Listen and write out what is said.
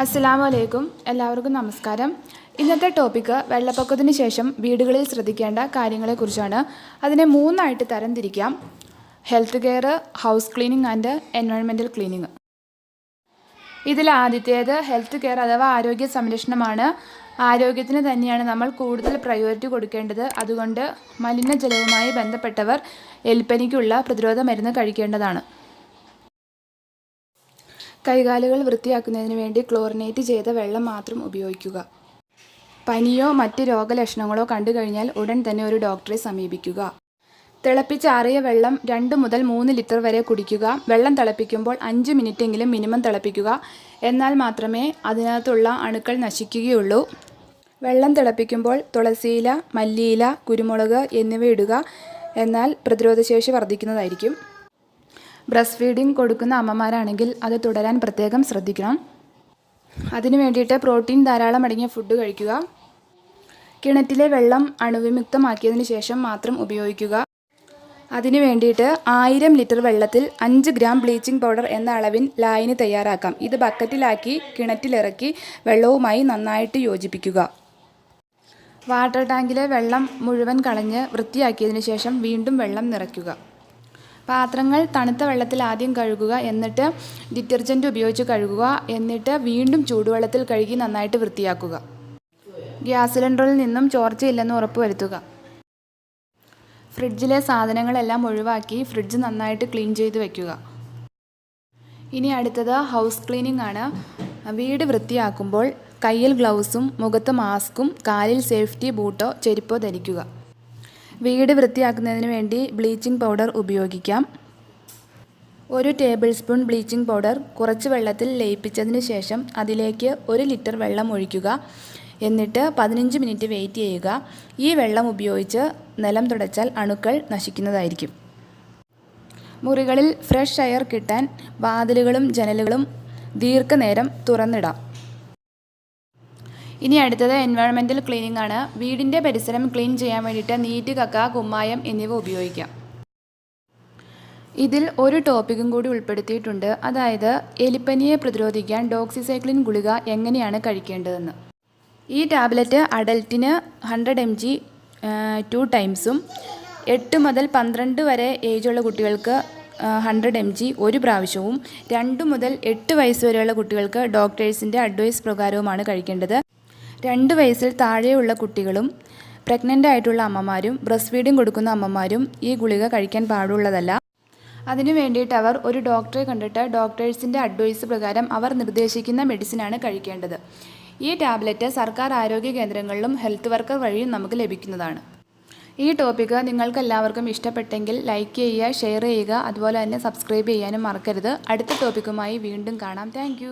അസ്സലാമു അലൈക്കും. എല്ലാവർക്കും നമസ്കാരം. ഇന്നത്തെ ടോപ്പിക്ക് വെള്ളപ്പൊക്കത്തിന് ശേഷം വീടുകളിൽ ശ്രദ്ധിക്കേണ്ട കാര്യങ്ങളെക്കുറിച്ചാണ്. അതിനെ മൂന്നായിട്ട് തരംതിരിക്കാം: health care, house cleaning and environmental cleaning. ഇതിൽ ആദ്യത്തേത് ഹെൽത്ത് കെയർ അഥവാ ആരോഗ്യ സംരക്ഷണമാണ്. ആരോഗ്യത്തിന് തന്നെയാണ് നമ്മൾ കൂടുതൽ പ്രയോറിറ്റി കൊടുക്കേണ്ടത്. അതുകൊണ്ട് മലിനജലവുമായി ബന്ധപ്പെട്ടവർ എലിപ്പനിക്കുള്ള പ്രതിരോധ മരുന്ന് കഴിക്കേണ്ടതാണ്. കൈകാലുകൾ വൃത്തിയാക്കുന്നതിന് വേണ്ടി ക്ലോറിനേറ്റ് ചെയ്ത വെള്ളം മാത്രം ഉപയോഗിക്കുക. പനിയോ മറ്റ് രോഗലക്ഷണങ്ങളോ കണ്ടു കഴിഞ്ഞാൽ ഉടൻ തന്നെ ഒരു ഡോക്ടറെ സമീപിക്കുക. തിളപ്പിച്ചാറിയ വെള്ളം 2 മുതൽ 3 ലിറ്റർ വരെ കുടിക്കുക. വെള്ളം തിളപ്പിക്കുമ്പോൾ 5 മിനിറ്റെങ്കിലും മിനിമം തിളപ്പിക്കുക. എന്നാൽ മാത്രമേ അതിനകത്തുള്ള അണുക്കൾ നശിക്കുകയുള്ളൂ. വെള്ളം തിളപ്പിക്കുമ്പോൾ തുളസിയില, മല്ലിയില, കുരുമുളക് എന്നിവ ഇടുക. എന്നാൽ പ്രതിരോധശേഷി വർദ്ധിക്കുന്നതായിരിക്കും. ബ്രസ്റ്റ് ഫീഡിംഗ് കൊടുക്കുന്ന അമ്മമാരാണെങ്കിൽ അത് തുടരാൻ പ്രത്യേകം ശ്രദ്ധിക്കണം. അതിനു വേണ്ടിയിട്ട് പ്രോട്ടീൻ ധാരാളം അടങ്ങിയ ഫുഡ് കഴിക്കുക. കിണറ്റിലെ വെള്ളം അണുവിമുക്തമാക്കിയതിന് ശേഷം മാത്രം ഉപയോഗിക്കുക. അതിനു വേണ്ടിയിട്ട് 1000 ലിറ്റർ വെള്ളത്തിൽ 5 ഗ്രാം ബ്ലീച്ചിങ് പൗഡർ എന്ന അളവിൽ ലായനി തയ്യാറാക്കാം. ഇത് ബക്കറ്റിലാക്കി കിണറ്റിലിറക്കി വെള്ളവുമായി നന്നായിട്ട് യോജിപ്പിക്കുക. വാട്ടർ ടാങ്കിലെ വെള്ളം മുഴുവൻ കളഞ്ഞ് വൃത്തിയാക്കിയതിന് ശേഷം വീണ്ടും വെള്ളം നിറയ്ക്കുക. പാത്രങ്ങൾ തണുത്ത വെള്ളത്തിൽ ആദ്യം കഴുകുക. എന്നിട്ട് ഡിറ്റർജൻറ്റ് ഉപയോഗിച്ച് കഴുകുക. എന്നിട്ട് വീണ്ടും ചൂടുവെള്ളത്തിൽ കഴുകി നന്നായിട്ട് വൃത്തിയാക്കുക. ഗ്യാസ് സിലിണ്ടറിൽ നിന്നും ചോർച്ചയില്ലെന്ന് ഉറപ്പുവരുത്തുക. ഫ്രിഡ്ജിലെ സാധനങ്ങളെല്ലാം ഒഴിവാക്കി ഫ്രിഡ്ജ് നന്നായിട്ട് ക്ലീൻ ചെയ്ത് വയ്ക്കുക. ഇനി അടുത്തത് ഹൗസ് ക്ലീനിങ് ആണ്. വീട് വൃത്തിയാക്കുമ്പോൾ കയ്യിൽ ഗ്ലൗസും മുഖത്ത് മാസ്കും കാലിൽ സേഫ്റ്റി ബൂട്ടോ ചെരുപ്പോ ധരിക്കുക. വീട് വൃത്തിയാക്കുന്നതിന് വേണ്ടി ബ്ലീച്ചിങ് പൗഡർ ഉപയോഗിക്കാം. 1 ടേബിൾ സ്പൂൺ ബ്ലീച്ചിങ് പൗഡർ കുറച്ച് വെള്ളത്തിൽ ലയിപ്പിച്ചതിന് ശേഷം അതിലേക്ക് 1 ലിറ്റർ വെള്ളം ഒഴിക്കുക. എന്നിട്ട് 15 മിനിറ്റ് വെയിറ്റ് ചെയ്യുക. ഈ വെള്ളം ഉപയോഗിച്ച് നിലം തുടച്ചാൽ അണുക്കൾ നശിക്കുന്നതായിരിക്കും. മുറികളിൽ ഫ്രഷ് എയർ കിട്ടാൻ വാതിലുകളും ജനലുകളും ദീർഘനേരം തുറന്നിടാം. ഇനി അടുത്തത് എൻവയോൺമെൻറ്റൽ ക്ലീനിങ് ആണ്. വീടിൻ്റെ പരിസരം ക്ലീൻ ചെയ്യാൻ വേണ്ടിയിട്ട് നീറ്റ്, കക്ക, കുമ്മായം എന്നിവ ഉപയോഗിക്കാം. ഇതിൽ ഒരു ടോപ്പിക്കും കൂടി ഉൾപ്പെടുത്തിയിട്ടുണ്ട്. അതായത് എലിപ്പനിയെ പ്രതിരോധിക്കാൻ ഡോക്സിസൈക്ലിൻ ഗുളിക എങ്ങനെയാണ് കഴിക്കേണ്ടതെന്ന്. ഈ ടാബ്ലറ്റ് അഡൽറ്റിന് 100 mg 2 ടൈംസും 8 മുതൽ 12 വരെ ഏജുള്ള കുട്ടികൾക്ക് 100 mg 1 പ്രാവശ്യവും 2 മുതൽ 8 വയസ്സ് വരെയുള്ള കുട്ടികൾക്ക് ഡോക്ടേഴ്സിൻ്റെ അഡ്വൈസ് പ്രകാരവുമാണ് കഴിക്കേണ്ടത്. 2 വയസ്സിൽ താഴെയുള്ള കുട്ടികളും പ്രഗ്നൻ്റ് ആയിട്ടുള്ള അമ്മമാരും ബ്രസ്റ്റ് ഫീഡിംഗ് കൊടുക്കുന്ന അമ്മമാരും ഈ ഗുളിക കഴിക്കാൻ പാടുള്ളതല്ല. അതിനു വേണ്ടിയിട്ട് അവർ ഒരു ഡോക്ടറെ കണ്ടിട്ട് ഡോക്ടേഴ്സിൻ്റെ അഡ്വൈസ് പ്രകാരം അവർ നിർദ്ദേശിക്കുന്ന മെഡിസിനാണ് കഴിക്കേണ്ടത്. ഈ ടാബ്ലറ്റ് സർക്കാർ ആരോഗ്യ കേന്ദ്രങ്ങളിലും ഹെൽത്ത് വർക്കർ വഴിയും നമുക്ക് ലഭിക്കുന്നതാണ്. ഈ ടോപ്പിക്ക് നിങ്ങൾക്ക് എല്ലാവർക്കും ഇഷ്ടപ്പെട്ടെങ്കിൽ ലൈക്ക് ചെയ്യുക, ഷെയർ ചെയ്യുക, അതുപോലെ തന്നെ സബ്സ്ക്രൈബ് ചെയ്യാനും മറക്കരുത്. അടുത്ത ടോപ്പിക്കുമായി വീണ്ടും കാണാം. താങ്ക്